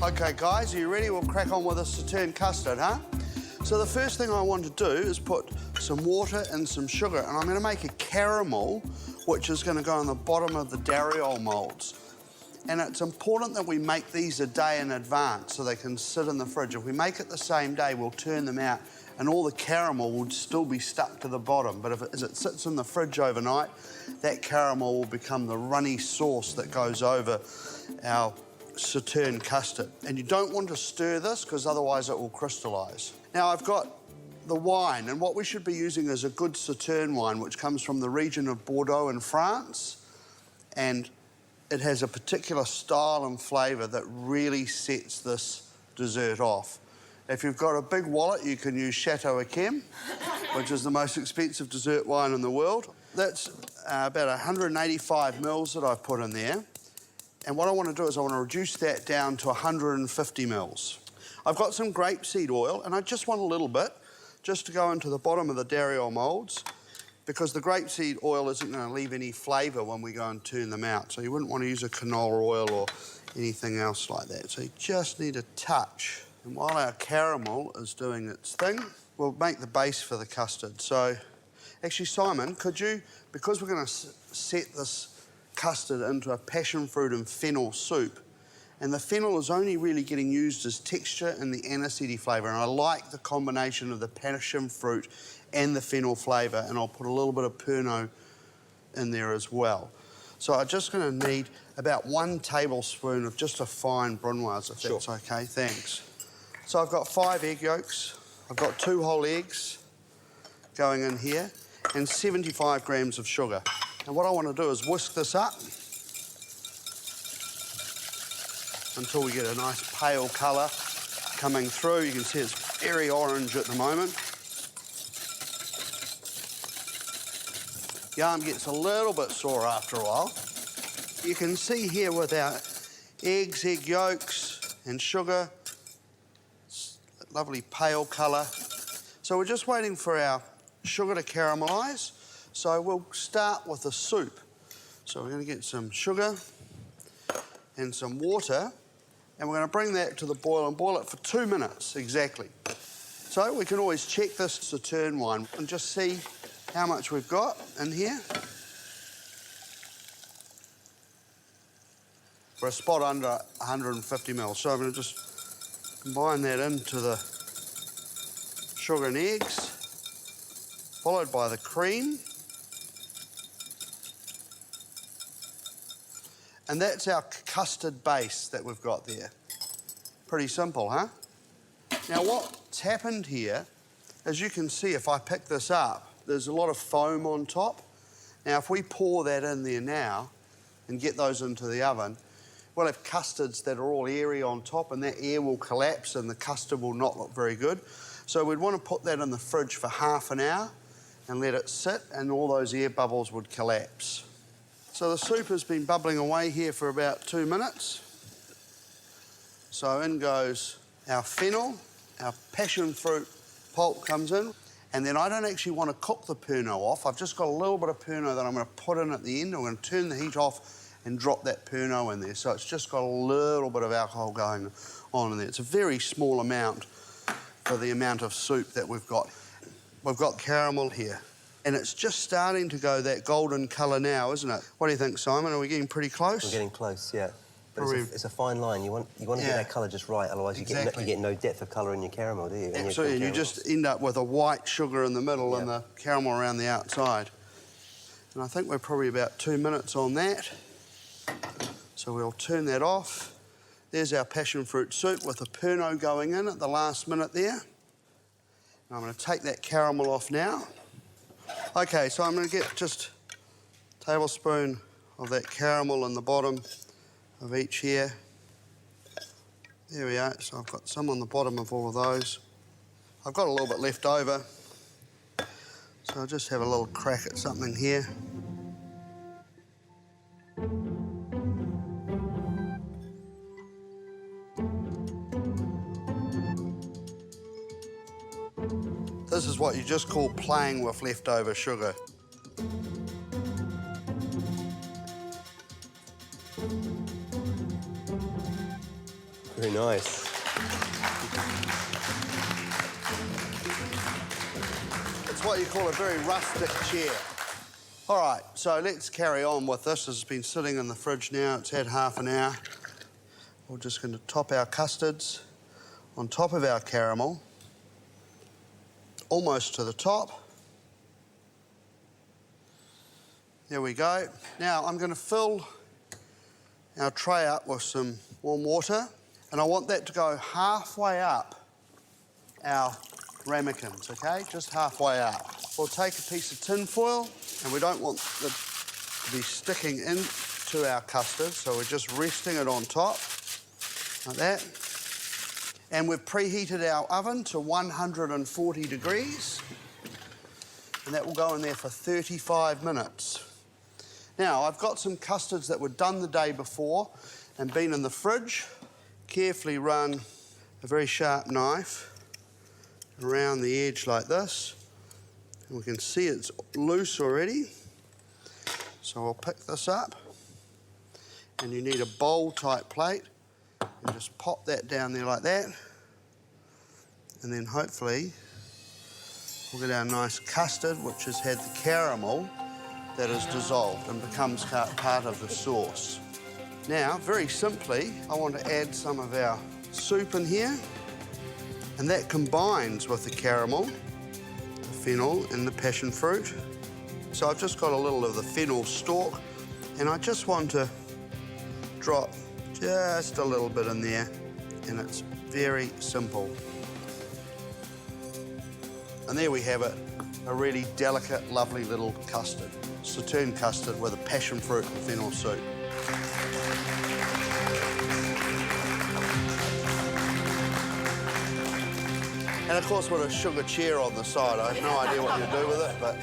Okay, guys, are you ready? We'll crack on with the sauterne custard, huh? So the first thing I want to do is put some water and some sugar, and I'm going to make a caramel, which is going to go on the bottom of the dariole moulds. And it's important that we make these a day in advance so they can sit in the fridge. If we make it the same day, we'll turn them out and all the caramel would still be stuck to the bottom. But as it sits in the fridge overnight, that caramel will become the runny sauce that goes over our sauterne custard. And you don't want to stir this because otherwise it will crystallise. Now I've got the wine, and what we should be using is a good sauterne wine, which comes from the region of Bordeaux in France. And it has a particular style and flavour that really sets this dessert off. If you've got a big wallet, you can use Chateau Yquem, which is the most expensive dessert wine in the world. That's about 185 mils that I've put in there. And what I want to do is I want to reduce that down to 150 mils. I've got some grapeseed oil, and I just want a little bit, just to go into the bottom of the dariole moulds, because the grapeseed oil isn't going to leave any flavour when we go and turn them out. So you wouldn't want to use a canola oil or anything else like that. So you just need a touch. And while our caramel is doing its thing, we'll make the base for the custard. So, actually, Simon, could you, because we're going to set this custard into a passion fruit and fennel soup, and the fennel is only really getting used as texture and the aniseedy flavour, and I like the combination of the passion fruit and the fennel flavour, and I'll put a little bit of Pernod in there as well. So I'm just going to need about 1 tablespoon of just a fine brunoise, if that's okay. Thanks. So I've got 5 egg yolks, I've got 2 whole eggs going in here, and 75 grams of sugar. And what I want to do is whisk this up until we get a nice pale colour coming through. You can see it's very orange at the moment. Yarn gets a little bit sore after a while. You can see here with our eggs, egg yolks and sugar, lovely pale colour. So we're just waiting for our sugar to caramelise. So we'll start with the soup. So we're going to get some sugar and some water, and we're going to bring that to the boil and boil it for 2 minutes exactly. So we can always check this sauterne wine and just see how much we've got in here. We're a spot under 150 ml. So I'm going to just combine that into the sugar and eggs, followed by the cream. And that's our custard base that we've got there. Pretty simple, huh? Now what's happened here, as you can see, if I pick this up, there's a lot of foam on top. Now if we pour that in there now and get those into the oven, we'll have custards that are all airy on top, and that air will collapse and the custard will not look very good. So we'd want to put that in the fridge for half an hour and let it sit, and all those air bubbles would collapse. So the soup has been bubbling away here for about 2 minutes. So in goes our fennel, our passion fruit pulp comes in, and then I don't actually want to cook the Pernod off. I've just got a little bit of Pernod that I'm going to put in at the end. I'm going to turn the heat off and drop that Pernod in there. So it's just got a little bit of alcohol going on in there. It's a very small amount for the amount of soup that we've got. We've got caramel here, and it's just starting to go that golden colour now, isn't it? What do you think, Simon? Are we getting pretty close? We're getting close, yeah. But it's a fine line. You want to get that colour just right, otherwise you get no depth of colour in your caramel, do you? Absolutely, and you just end up with a white sugar in the middle and the caramel around the outside. And I think we're probably about 2 minutes on that. So we'll turn that off. There's our passion fruit soup with the Pernod going in at the last minute there. And I'm going to take that caramel off now. OK, so I'm going to get just a tablespoon of that caramel in the bottom of each here. There we are. So I've got some on the bottom of all of those. I've got a little bit left over. So I'll just have a little crack at something here. This is what you just call playing with leftover sugar. Very nice. It's what you call a very rustic chair. All right, so let's carry on with this. This has been sitting in the fridge now. It's had half an hour. We're just going to top our custards on top of our caramel, almost to the top. There we go. Now I'm going to fill our tray up with some warm water, and I want that to go halfway up our ramekins, okay? Just halfway up. We'll take a piece of tin foil, and we don't want it to be sticking into our custard, so we're just resting it on top, like that. And we've preheated our oven to 140 degrees, and that will go in there for 35 minutes. Now, I've got some custards that were done the day before and been in the fridge. Carefully run a very sharp knife around the edge like this. And we can see it's loose already. So I'll pick this up. And you need a bowl-type plate. And just pop that down there like that. And then hopefully we'll get our nice custard, which has had the caramel that is dissolved and becomes part of the sauce. Now, very simply, I want to add some of our soup in here, and that combines with the caramel, the fennel and the passion fruit. So I've just got a little of the fennel stalk, and I just want to drop just a little bit in there, and it's very simple. And there we have it, a really delicate, lovely little custard. Sauterne custard with a passion fruit and fennel soup. And of course with a sugar chair on the side. I have no idea what you do with it, but